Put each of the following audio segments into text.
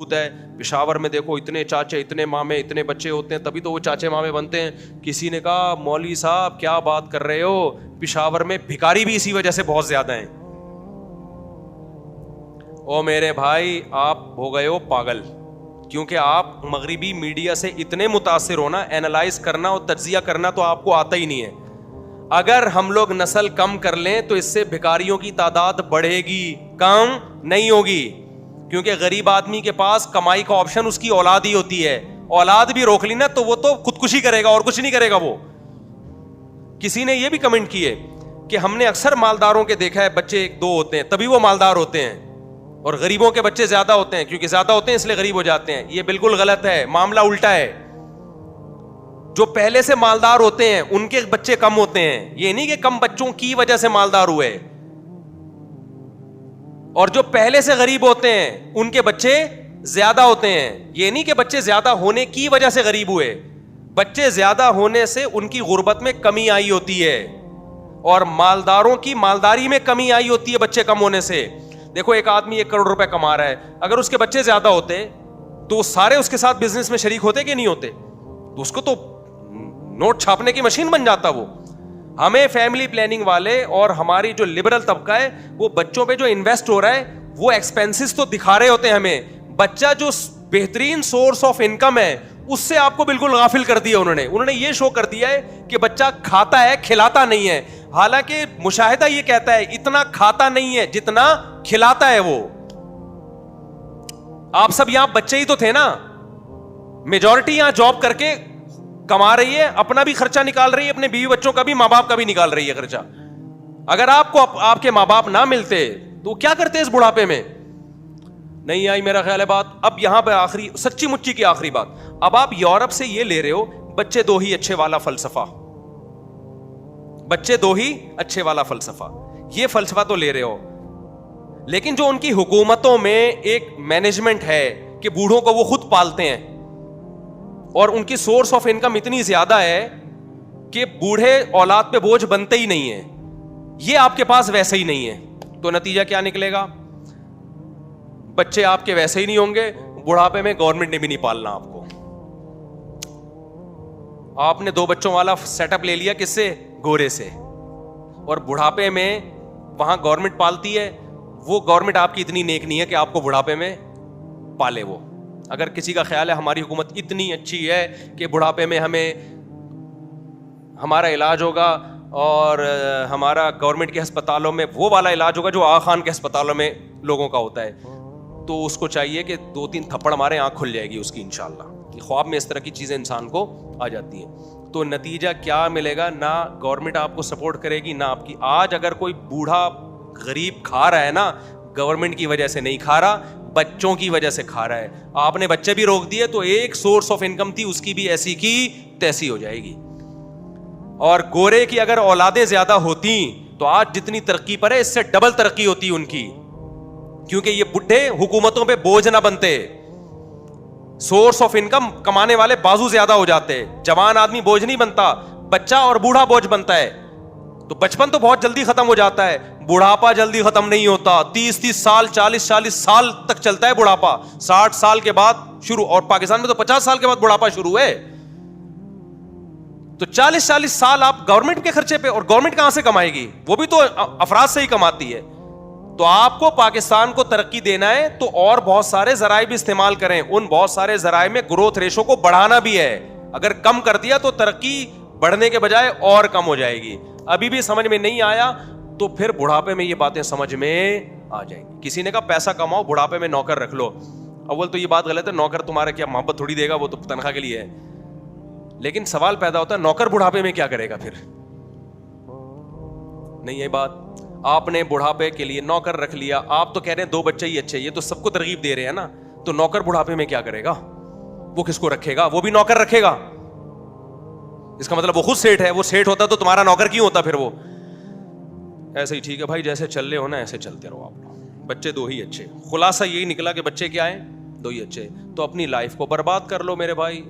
ہے. پشاور میں دیکھو اتنے چاچے اتنے مامے اتنے بچے ہوتے ہیں, تبھی تو وہ چاچے مامے بنتے ہیں. کسی نے کہا مولوی صاحب کیا بات کر رہے ہو, پشاور میں بھکاری بھی اسی وجہ سے بہت زیادہ ہیں. او میرے بھائی آپ ہو گئے ہو پاگل, کیونکہ آپ مغربی میڈیا سے اتنے متاثر ہونا, اینالائز کرنا اور تجزیہ کرنا تو آپ کو آتا ہی نہیں ہے. اگر ہم لوگ نسل کم کر لیں تو اس سے بھکاریوں کی تعداد بڑھے گی, کم نہیں ہوگی. کیونکہ غریب آدمی کے پاس کمائی کا آپشن اس کی اولاد ہی ہوتی ہے. اولاد بھی روک لی نا تو وہ تو خودکشی کرے گا اور کچھ نہیں کرے گا. وہ کسی نے یہ بھی کمنٹ کیے کہ ہم نے اکثر مالداروں کے دیکھا ہے بچے ایک دو ہوتے ہیں تبھی وہ مالدار ہوتے ہیں, اور غریبوں کے بچے زیادہ ہوتے ہیں کیونکہ زیادہ ہوتے ہیں اس لیے غریب ہو جاتے ہیں. یہ بالکل غلط ہے, معاملہ الٹا ہے. جو پہلے سے مالدار ہوتے ہیں ان کے بچے کم ہوتے ہیں. یہ نہیں کہ کم بچوں کی وجہ سے مالدار ہوئے, اور جو پہلے سے غریب ہوتے ہیں ان کے بچے زیادہ ہوتے ہیں. یہ نہیں کہ بچے زیادہ ہونے کی وجہ سے غریب ہوئے, بچے زیادہ ہونے سے ان کی غربت میں کمی آئی ہوتی ہے, اور مالداروں کی مالداری میں کمی آئی ہوتی ہے بچے کم ہونے سے. دیکھو ایک آدمی 1 کروڑ روپے کما رہا ہے, اگر اس کے بچے زیادہ ہوتے تو وہ سارے اس کے ساتھ بزنس میں شریک ہوتے کہ نہیں ہوتے؟ تو اس کو تو نوٹ چھاپنے کی مشین بن جاتا. وہ ہمیں فیملی پلاننگ والے اور ہماری جو لبرل طبقہ ہے وہ بچوں پہ جو انویسٹ ہو رہا ہے وہ ایکسپینسز تو دکھا رہے ہوتے ہیں ہمیں. بچہ جو بہترین سورس آف انکم ہے اس سے آپ کو بالکل غافل کر دیا انہوں نے یہ شو کر دیا ہے کہ بچہ کھاتا ہے کھلاتا نہیں ہے. حالانکہ مشاہدہ یہ کہتا ہے اتنا کھاتا نہیں ہے جتنا کھلاتا ہے وہ. آپ سب یہاں بچے ہی تو تھے نا, میجورٹی یہاں جاب کر کے کما رہی ہے, اپنا بھی خرچہ نکال رہی ہے, اپنے بیوی بچوں کا بھی, ماں باپ کا بھی نکال رہی ہے خرچہ. اگر آپ کو آپ کے ماں باپ نہ ملتے تو کیا کرتے اس بڑھاپے میں؟ نہیں آئی میرا خیال ہے بات. اب یہاں پہ آخری سچی مچی کی آخری بات, اب آپ یورپ سے یہ لے رہے ہو بچے دو ہی اچھے والا فلسفہ, بچے دو ہی اچھے والا فلسفہ, یہ فلسفہ تو لے رہے ہو, لیکن جو ان کی حکومتوں میں ایک مینجمنٹ ہے کہ بوڑھوں کو وہ خود پالتے ہیں اور ان کی سورس آف انکم اتنی زیادہ ہے کہ بوڑھے اولاد پہ بوجھ بنتے ہی نہیں ہیں, یہ آپ کے پاس ویسے ہی نہیں ہے. تو نتیجہ کیا نکلے گا؟ بچے آپ کے ویسے ہی نہیں ہوں گے, بڑھاپے میں گورنمنٹ نے بھی نہیں پالنا آپ کو. آپ نے 2 بچوں والا سیٹ اپ لے لیا کس سے؟ گورے سے, اور بڑھاپے میں وہاں گورنمنٹ پالتی ہے. وہ گورنمنٹ آپ کی اتنی نیک نہیں ہے کہ آپ کو بڑھاپے میں پالے. وہ اگر کسی کا خیال ہے ہماری حکومت اتنی اچھی ہے کہ بڑھاپے میں ہمیں ہمارا علاج ہوگا اور ہمارا گورنمنٹ کے ہسپتالوں میں وہ والا علاج ہوگا جو آغا خان کے ہسپتالوں میں لوگوں کا ہوتا ہے, تو اس کو چاہیے کہ 2-3 تھپڑ مارے, آنکھ کھل جائے گی اس کی انشاءاللہ. خواب میں اس طرح کی چیزیں انسان کو آ جاتی ہیں. تو نتیجہ کیا ملے گا؟ نہ گورنمنٹ آپ کو سپورٹ کرے گی نہ آپ کی. آج اگر کوئی بوڑھا غریب کھا رہا ہے نا, گورنمنٹ کی وجہ سے نہیں کھا رہا, بچوں کی وجہ سے کھا رہا ہے. آپ نے بچے بھی روک دیے تو ایک سورس آف انکم تھی اس کی بھی ایسی کی تیسی ہو جائے گی. اور گورے کی اگر اولادیں زیادہ ہوتی تو آج جتنی ترقی پر ہے اس سے ڈبل ترقی ہوتی ان کی, کیونکہ یہ بڈھے حکومتوں پہ بوجھ نہ بنتے. سورس آف انکم کمانے والے بازو زیادہ ہو جاتے, جوان آدمی بوجھ نہیں بنتا, بچہ اور بوڑھا بوجھ بنتا ہے. تو بچپن تو بہت جلدی ختم ہو جاتا ہے, بڑھاپا جلدی ختم نہیں ہوتا. 30 سال 40 سال تک چلتا ہے بڑھاپا, 60 سال کے بعد شروع, اور پاکستان میں تو 50 سال کے بعد بڑھاپا شروع ہے. تو 40 سال آپ گورنمنٹ کے خرچے پہ, اور گورنمنٹ کہاں سے کمائے گی؟ وہ بھی تو افراد سے ہی کماتی ہے. تو آپ کو پاکستان کو ترقی دینا ہے تو اور بہت سارے ذرائع بھی استعمال کریں. ان بہت سارے ذرائع میں گروتھ ریشو کو بڑھانا بھی ہے. اگر کم کر دیا تو ترقی بڑھنے کے بجائے اور کم ہو جائے گی. ابھی بھی سمجھ میں نہیں آیا تو پھر بڑھاپے میں یہ باتیں سمجھ میں آ جائیں گی. کسی نے کہا پیسہ کماؤ بڑھاپے میں نوکر رکھ لو. اول تو یہ بات غلط ہے, نوکر تمہارا کیا محبت تھوڑی دے گا, وہ تو تنخواہ کے لیے ہے. لیکن سوال پیدا ہوتا ہے نوکر بڑھاپے میں کیا کرے گا پھر؟ نہیں یہ بات, آپ نے بڑھاپے کے لیے نوکر رکھ لیا, آپ تو کہہ رہے ہیں 2 بچے ہی اچھے, یہ تو سب کو ترغیب دے رہے ہیں نا. تو نوکر بڑھاپے میں کیا کرے گا؟ وہ کس کو رکھے گا؟ وہ بھی نوکر رکھے گا. اس کا مطلب وہ خود سیٹ ہے. وہ سیٹ ہوتا تو تمہارا نوکر کیوں ہوتا پھر؟ وہ ایسے ہی ٹھیک ہے بھائی, جیسے چل رہے ہو نا ایسے چلتے رہو آپ لوگ. بچے 2 ہی اچھے, خلاصہ یہی نکلا کہ بچے کیا ہیں؟ 2 ہی اچھے. تو اپنی لائف کو برباد کر لو میرے بھائی.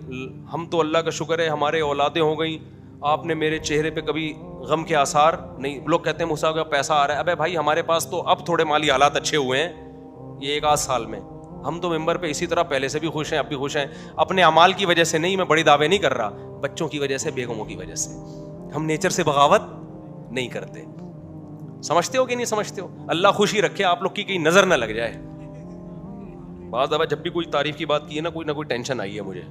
ہم تو اللہ کا شکر ہے ہمارے اولادیں ہو گئیں. آپ نے میرے چہرے پہ کبھی غم کے آثار نہیں. لوگ کہتے ہیں موسیٰ کا پیسہ آ رہا ہے. ابے بھائی ہمارے پاس تو اب تھوڑے مالی حالات اچھے ہوئے ہیں یہ 1 آدھ سال میں. ہم تو ممبر پہ اسی طرح پہلے سے بھی خوش ہیں, اب بھی خوش ہیں, اپنے اعمال کی وجہ سے نہیں, میں بڑی دعوے نہیں کر رہا, بچوں کی وجہ سے, بیگموں کی وجہ سے. ہم نیچر سے بغاوت نہیں کرتے. سمجھتے ہو کہ نہیں سمجھتے ہو؟ اللہ خوشی رکھے آپ لوگ کی کہیں نظر نہ لگ جائے. بعض دفعہ جب بھی کوئی تعریف کی بات کی ہے نا, کوئی نہ کوئی ٹینشن آئی ہے مجھے.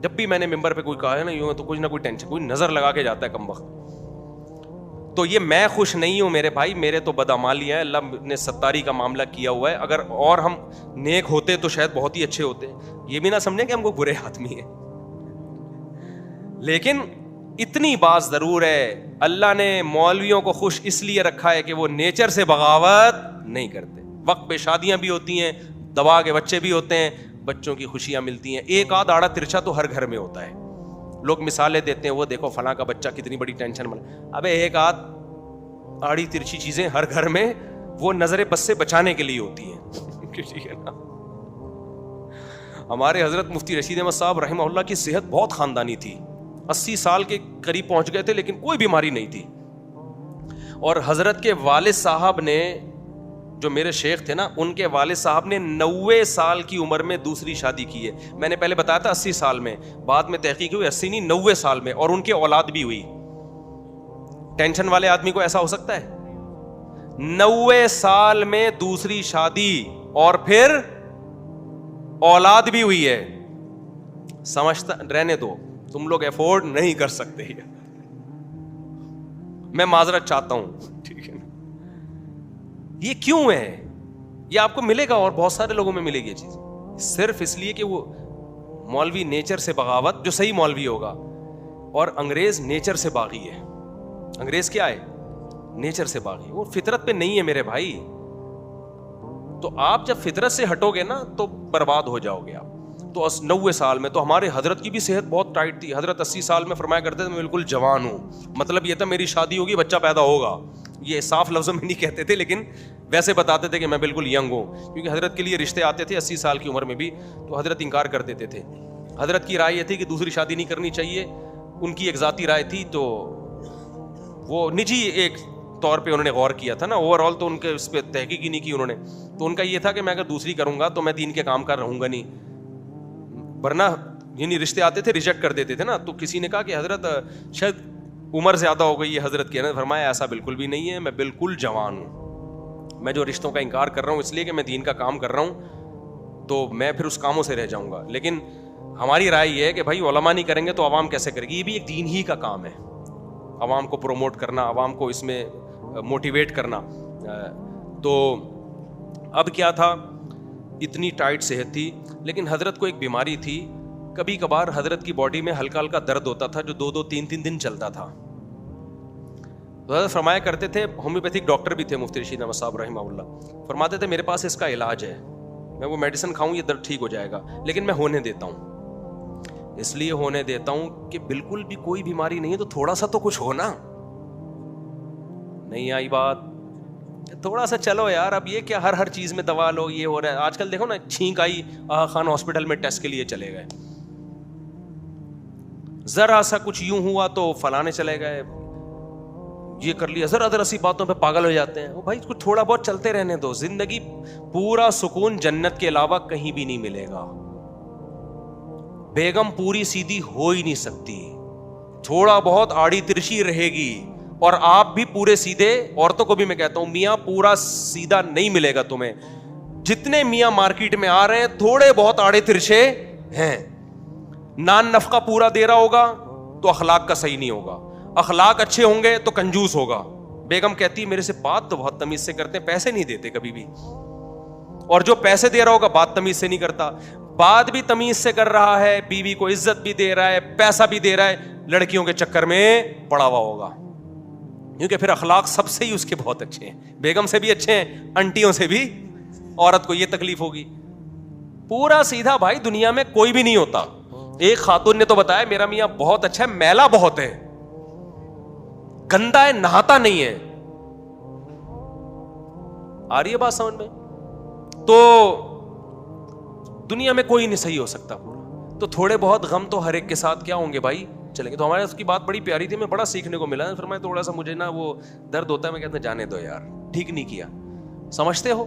جب بھی میں نے ممبر پہ کوئی کہا ہے نا یوں, تو کچھ نہ کوئی ٹینشن, کوئی نظر لگا کے جاتا ہے کم وقت. تو یہ میں خوش نہیں ہوں میرے بھائی, میرے تو بدعمالی ہیں, اللہ نے ستاری کا معاملہ کیا ہوا ہے. اگر اور ہم نیک ہوتے تو شاید بہت ہی اچھے ہوتے. یہ بھی نہ سمجھیں کہ ہم کو برے آدمی ہیں, لیکن اتنی بات ضرور ہے, اللہ نے مولویوں کو خوش اس لیے رکھا ہے کہ وہ نیچر سے بغاوت نہیں کرتے. وقت پہ شادیاں بھی ہوتی ہیں, دبا کے بچے بھی ہوتے ہیں, بچوں کی خوشیاں ملتی ہیں. ایک آدھ آڑا ترچا تو ہر گھر میں ہوتا ہے. لوگ مثالیں دیتے ہیں, وہ دیکھو فلاں کا بچہ کتنی بڑی ٹینشن بنا. ابے ایک آدھ آڑی ترچی چیزیں ہر گھر میں, وہ نظر بس سے بچانے کے لیے ہوتی ہیں. ہمارے حضرت مفتی رشید احمد صاحب رحمہ اللہ کی صحت بہت خاندانی تھی, 80 سال کے قریب پہنچ گئے تھے, لیکن کوئی بیماری نہیں تھی. اور حضرت کے والد صاحب نے, جو میرے شیخ تھے نا, ان کے والد صاحب نے 90 سال کی عمر میں دوسری شادی کی ہے. میں نے پہلے بتایا تھا 80 سال میں, بعد میں تحقیق ہوئی 80 نہیں 90 سال میں, اور ان کے اولاد بھی ہوئی. ٹینشن والے آدمی کو ایسا ہو سکتا ہے؟ 90 سال میں دوسری شادی اور پھر اولاد بھی ہوئی ہے. سمجھتا رہنے دو, تم لوگ افورڈ نہیں کر سکتے, میں معذرت چاہتا ہوں, ٹھیک ہے نا. یہ کیوں ہے؟ یہ آپ کو ملے گا اور بہت سارے لوگوں میں ملے گی یہ چیز, صرف اس لیے کہ وہ مولوی نیچر سے بغاوت, جو صحیح مولوی ہوگا, اور انگریز نیچر سے باغی ہے. انگریز کیا ہے؟ نیچر سے باغی. وہ فطرت پہ نہیں ہے میرے بھائی. تو آپ جب فطرت سے ہٹو گے نا تو برباد ہو جاؤ گے آپ. تو 90 سال میں, تو ہمارے حضرت کی بھی صحت بہت ٹائٹ تھی. حضرت 80 سال میں فرمایا کرتے تھے میں بالکل جوان ہوں. مطلب یہ تھا میری شادی ہوگی, بچہ پیدا ہوگا. یہ صاف لفظوں میں نہیں کہتے تھے, لیکن ویسے بتاتے تھے کہ میں بالکل ینگ ہوں. کیونکہ حضرت کے لیے رشتے آتے تھے 80 سال کی عمر میں بھی, تو حضرت انکار کر دیتے تھے. حضرت کی رائے یہ تھی کہ دوسری شادی نہیں کرنی چاہیے. ان کی ایک ذاتی رائے تھی, تو وہ نجی ایک طور پہ انہوں نے غور کیا تھا نا, اوور آل تو ان کے اس پہ تحقیق ہی نہیں کی انہوں نے. تو ان کا یہ تھا کہ میں اگر دوسری کروں گا تو میں دین کے کام کر رہوں گا نہیں, ورنہ یعنی رشتے آتے تھے ریجیکٹ کر دیتے تھے نا. تو کسی نے کہا کہ حضرت شاید عمر زیادہ ہو گئی ہے حضرت کی. فرمایا ایسا بالکل بھی نہیں ہے, میں بالکل جوان ہوں. میں جو رشتوں کا انکار کر رہا ہوں اس لیے کہ میں دین کا کام کر رہا ہوں, تو میں پھر اس کاموں سے رہ جاؤں گا. لیکن ہماری رائے یہ ہے کہ بھائی علماء نہیں کریں گے تو عوام کیسے کرے گی؟ یہ بھی ایک دین ہی کا کام ہے, عوام کو پروموٹ کرنا, عوام کو اس میں موٹیویٹ کرنا. تو اب کیا تھا, اتنی ٹائٹ صحت تھی, لیکن حضرت کو ایک بیماری تھی. کبھی کبھار حضرت کی باڈی میں ہلکا ہلکا درد ہوتا تھا جو 2-2 3-3 دن چلتا تھا. تو حضرت فرمایا کرتے تھے, ہومیوپیتھک ڈاکٹر بھی تھے مفتی رشید احمد صاحب رحمہ اللہ, فرماتے تھے میرے پاس اس کا علاج ہے, میں وہ میڈیسن کھاؤں یہ درد ٹھیک ہو جائے گا, لیکن میں ہونے دیتا ہوں. اس لیے ہونے دیتا ہوں کہ بالکل بھی کوئی بیماری نہیں ہے تو تھوڑا سا تو کچھ ہونا. نہیں آئی بات؟ تھوڑا سا چلو یار, اب یہ کیا ہر چیز میں دوا لو, یہ ہو رہا ہے آج کل. دیکھو نا, چھینک آئی خان ہاسپٹل میں ٹیسٹ کے لیے چلے گئے, ذرا سا کچھ یوں ہوا تو فلانے چلے گئے, یہ کر لیا, ذرا سی باتوں پہ پاگل ہو جاتے ہیں. وہ بھائی کچھ تھوڑا بہت چلتے رہنے دو. زندگی پورا سکون جنت کے علاوہ کہیں بھی نہیں ملے گا. بیگم پوری سیدھی ہو ہی نہیں سکتی, تھوڑا بہت آڑی ترچی رہے گی. اور آپ بھی پورے سیدھے, عورتوں کو بھی میں کہتا ہوں میاں پورا سیدھا نہیں ملے گا تمہیں. جتنے میاں مارکیٹ میں آ رہے ہیں تھوڑے بہت آڑے ترچے ہیں. نان نفقہ پورا دے رہا ہوگا تو اخلاق کا صحیح نہیں ہوگا, اخلاق اچھے ہوں گے تو کنجوس ہوگا. بیگم کہتی میرے سے بات تو بہت تمیز سے کرتے ہیں, پیسے نہیں دیتے کبھی بھی. اور جو پیسے دے رہا ہوگا بات تمیز سے نہیں کرتا. بات بھی تمیز سے کر رہا ہے, بیوی کو عزت بھی دے رہا ہے, پیسہ بھی دے رہا ہے, لڑکیوں کے چکر میں پڑا ہوا ہوگا. کیونکہ پھر اخلاق سب سے ہی اس کے بہت اچھے ہیں, بیگم سے بھی اچھے ہیں, انٹیوں سے بھی. عورت کو یہ تکلیف ہوگی. پورا سیدھا بھائی دنیا میں کوئی بھی نہیں ہوتا. ایک خاتون نے تو بتایا میرا میاں بہت اچھا ہے, میلا بہت ہے, گندا ہے, نہاتا نہیں ہے. آ رہی ہے بات سمجھ میں؟ تو دنیا میں کوئی نہیں صحیح ہو سکتا پورا. تو تھوڑے بہت غم تو ہر ایک کے ساتھ کیا ہوں گے بھائی, چلیں گے. تو ہمارے اس کی بات بڑی پیاری تھی, میں بڑا سیکھنے کو ملا. فرمایا تھوڑا سا مجھے نا وہ درد ہوتا ہے, میں کہتا ہوں جانے دو یار, ٹھیک نہیں کیا. سمجھتے ہو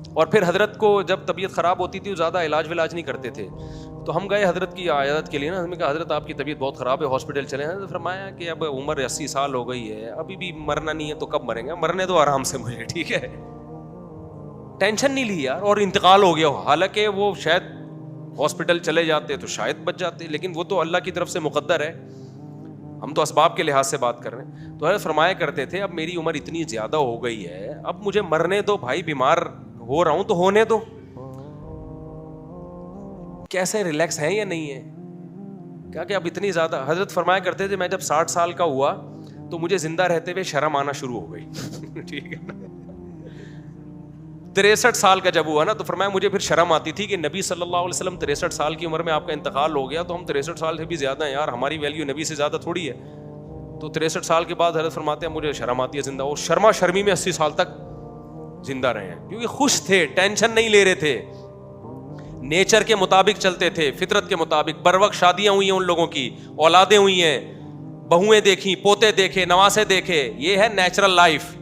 اور پھر حضرت کو جب طبیعت خراب ہوتی تھی زیادہ علاج ولاج نہیں کرتے تھے, تو ہم گئے حضرت کی عیادت کے لیے نا. ہم نے کہا حضرت آپ کی طبیعت بہت خراب ہے, ہاسپٹل چلے ہیں. فرمایا کہ اب عمر 80 سال ہو گئی ہے, ابھی بھی مرنا نہیں ہے تو کب مریں گے, مرنے دو آرام سے مجھے, ٹھیک ہے, ٹینشن نہیں لی یار. اور انتقال ہو گیا ہو, حالانکہ وہ شاید ہاسپٹل چلے جاتے تو شاید بچ جاتے, لیکن وہ تو اللہ کی طرف سے مقدر ہے, ہم تو اسباب کے لحاظ سے بات کر رہے ہیں. تو حضرت فرمایا کرتے تھے اب میری عمر اتنی زیادہ ہو گئی ہے, اب مجھے مرنے دو بھائی, بیمار ہو رہا ہوں تو ہونے دو. کیسے ریلیکس ہیں یا نہیں ہے کیا کہ اب اتنی زیادہ. حضرت فرمایا کرتے تھے میں جب 60 سال کا ہوا تو مجھے زندہ رہتے ہوئے شرم آنا شروع ہو گئی. ٹھیک ہے, 63 سال کا جب ہوا نا تو فرمایا مجھے پھر شرم آتی تھی کہ نبی صلی اللہ علیہ وسلم 63 سال کی عمر میں آپ کا انتقال ہو گیا, تو ہم 63 سال سے بھی زیادہ ہیں یار, ہماری ویلیو نبی سے زیادہ تھوڑی ہے. تو 63 سال کے بعد حضرت فرماتے ہیں مجھے شرم آتی ہے زندہ. اور شرما شرمی میں 80 سال تک زندہ رہے ہیں, کیونکہ خوش تھے, ٹینشن نہیں لے رہے تھے, نیچر کے مطابق چلتے تھے, فطرت کے مطابق. بر وقت شادیاں ہوئی ہیں ان لوگوں کی, اولادیں ہوئی ہیں, بہویں دیکھی, پوتے دیکھے, نواسے دیکھے. یہ ہے نیچرل لائف.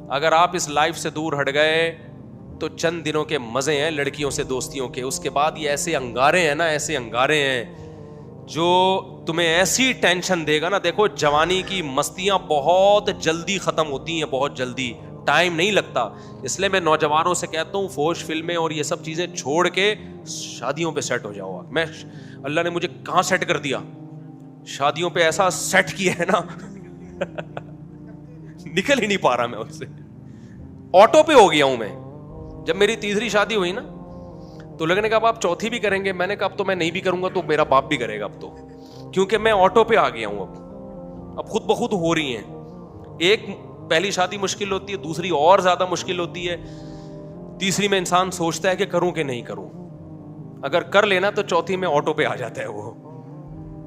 اگر آپ اس لائف سے دور ہٹ گئے تو چند دنوں کے مزے ہیں لڑکیوں سے دوستیوں کے, اس کے بعد یہ ایسے انگارے ہیں نا, ایسے انگارے ہیں جو تمہیں ایسی ٹینشن دے گا نا. دیکھو جوانی کی مستیاں بہت جلدی ختم ہوتی ہیں, بہت جلدی, ٹائم نہیں لگتا. اس لیے میں نوجوانوں سے کہتا ہوں فوش فلمیں اور یہ سب چیزیں چھوڑ کے شادیوں پہ سیٹ ہو جاؤ. میں اللہ نے مجھے کہاں سیٹ کر دیا, شادیوں پہ ایسا سیٹ کیا ہے نا نکل ہی نہیں پا رہا میں اس سے, آٹو پہ ہو گیا ہوں میں. جب میری تیسری شادی ہوئی نا تو لوگوں نے کہا آپ چوتھی بھی کریں گے, میں نے کہا اب تو میں نہیں بھی کروں گا تو میرا باپ بھی کرے گا اب تو, کیونکہ میں آٹو پہ آ گیا ہوں. اب خود بخود ہو رہی ہیں. ایک پہلی شادی مشکل ہوتی ہے, دوسری اور زیادہ مشکل ہوتی ہے, تیسری میں انسان سوچتا ہے کہ کروں کہ نہیں کروں. اگر کر لینا تو چوتھی میں آٹو پہ آ جاتا ہے وہ.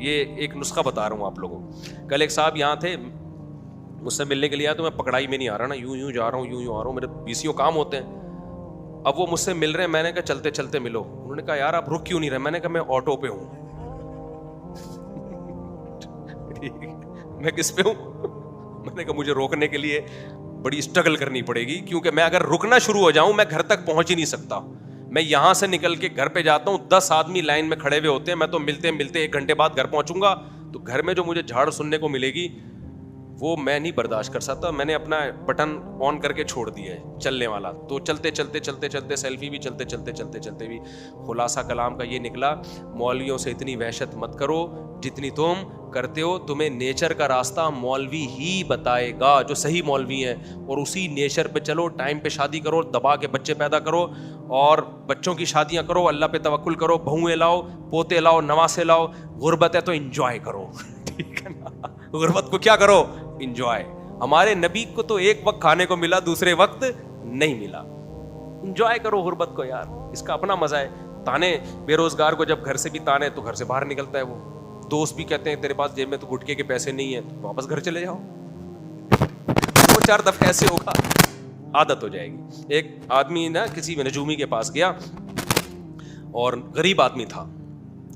یہ ایک نسخہ بتا رہا ہوں آپ لوگوں. کل ایک صاحب یہاں تھے, مجھ سے ملنے کے لیے آیا, تو میں پکڑائی میں نہیں آ رہا نا, یوں جا رہا ہوں, یوں آ رہا ہوں, میرے 20 کام ہوتے ہیں. اب وہ مجھ سے مل رہے ہیں, میں نے کہا چلتے چلتے ملو. انہوں نے کہا یار آپ رک کیوں نہیں رہے, میں نے کہا میں آٹو پہ ہوں. میں کس پہ ہوں؟ میں نے کہا مجھے روکنے کے لیے بڑی اسٹرگل کرنی پڑے گی, کیونکہ میں اگر رکنا شروع ہو جاؤں میں گھر تک پہنچ ہی نہیں سکتا. میں یہاں سے نکل کے گھر پہ جاتا ہوں, 10 آدمی لائن میں کھڑے ہوئے ہوتے ہیں, میں تو ملتے 1 گھنٹے بعد گھر پہنچوں گا. تو گھر میں جو مجھے جھاڑ سننے کو ملے گی وہ میں نہیں برداشت کر سکتا. میں نے اپنا بٹن آن کر کے چھوڑ دیا ہے چلنے والا. تو چلتے چلتے سیلفی بھی, چلتے بھی خلاصہ کلام کا یہ نکلا, مولویوں سے اتنی وحشت مت کرو جتنی تم کرتے ہو. تمہیں نیچر کا راستہ مولوی ہی بتائے گا جو صحیح مولوی ہیں, اور اسی نیچر پہ چلو. ٹائم پہ شادی کرو, دبا کے بچے پیدا کرو, اور بچوں کی شادیاں کرو, اللہ پہ توکل کرو, بہویں لاؤ, پوتے لاؤ, نواسے لاؤ. غربت ہے تو انجوائے کرو, ٹھیک ہے نا. غربت کو کیا کرو, انجوائے. ہمارے نبی کو تو ایک وقت کھانے کو ملا, دوسرے وقت نہیں ملا. انجوائے کرو غربت کو یار, اس کا اپنا مزہ ہے. تانے بے روزگار کو جب گھر سے بھی تانے تو گھر سے باہر نکلتا ہے وہ. دوست بھی کہتے ہیں تیرے پاس جیب میں تو گٹکے کے پیسے نہیں ہیں, تو واپس گھر چلے جاؤ. 2-4 دفعہ ایسے ہوگا, عادت ہو جائے گی. ایک آدمی نا کسی نجومی کے پاس گیا, اور غریب آدمی تھا.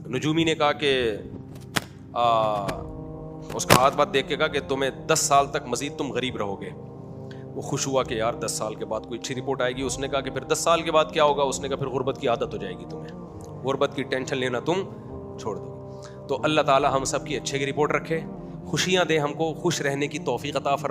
نجومی نے کہا کہ اس کا ہاتھ بات دیکھ کے کہا کہ تمہیں 10 سال تک مزید تم غریب رہو گے. وہ خوش ہوا کہ یار 10 سال کے بعد کوئی اچھی رپورٹ آئے گی. اس نے کہا کہ پھر 10 سال کے بعد کیا ہوگا؟ اس نے کہا پھر غربت کی عادت ہو جائے گی تمہیں, غربت کی ٹینشن لینا تم چھوڑ دو. تو اللہ تعالی ہم سب کی اچھے کی رپورٹ رکھے, خوشیاں دے ہم کو, خوش رہنے کی توفیق عطا فرمائے.